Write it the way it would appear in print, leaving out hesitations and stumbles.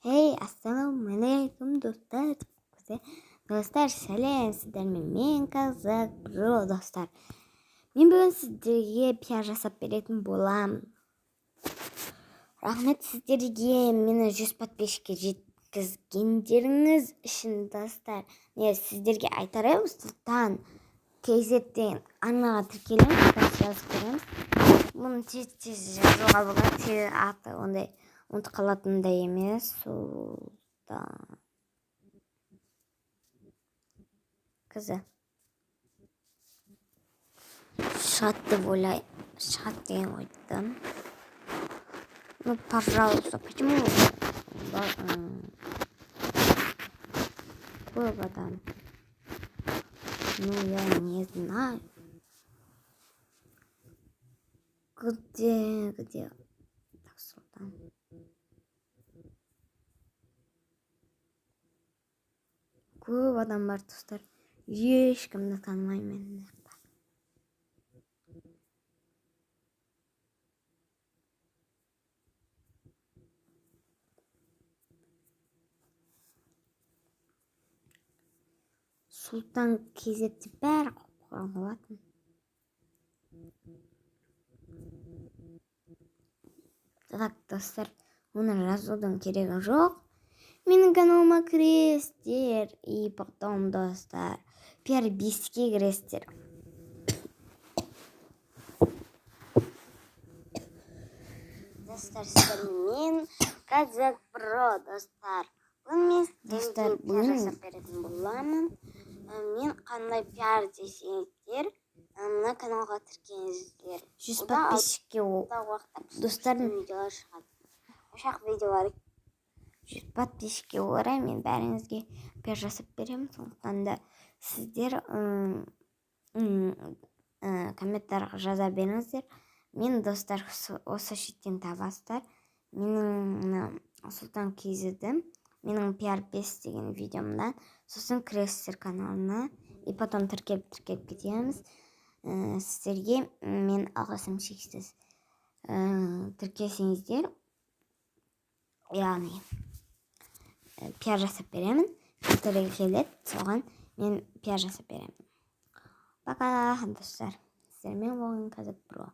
Hey, assalomualaikum do'stlar. Do'stlar, salom, sizlarga men qiziq bro do'stlar. Men bugun sizlarga PR жасап berетін bo'laman. Rahmat sizlarga meni 100 подписчикке жеткізгендеріңіз үшін достар. Мен сіздерге айтарым, Сұлтан KZ'ден арнаға тіркелеміз, жазып көреміз. Мұны тез жазуға болған, тез аты ондай ұмытып қалатындай емес. Сұлтан қызы шығады деп ойлаймын. Шығады деген ойдам. Ну, пожалуйста, почему такой водан? Ну, я не знаю. Где? Так, Сұлтан. Көп адам бар достар. Ешкімді танымаймын мен. Сұлтан KZ'де бәрі қойған болатын. Так, достар, оны жазудың керегі жоқ. Менің каналыма кіресіздер. И потом, достар, PR5-ке кіресіздер. Достар, сіздер мен қазақ бро, достар. Достар, бүгін жасап беретін боламын. Мен қандай PR десеңіздер, мына каналға тіркеліңіздер. 100 подписчикке достардың видеолар шығады. Ошақ видеолар 100 подписчикке орай мен бәріңізге PR жасап беремін. Сондықтан да сіздер комментарға жаза беріңіздер. Мен достар осы шеттен табасыздар. Менің Сұлтан KZ'ді, менің PR5 деген видеомдан, сосын кіресіздер каналына, и потом тіркеліп кетеміз. Сіздерге мен алғысым шексіз. Тіркелсеңіздер, яғни PR жасап беремін. Который келеді, соған мен PR жасап беремін. Пока, достар. Сіздермен болған қазақ бро.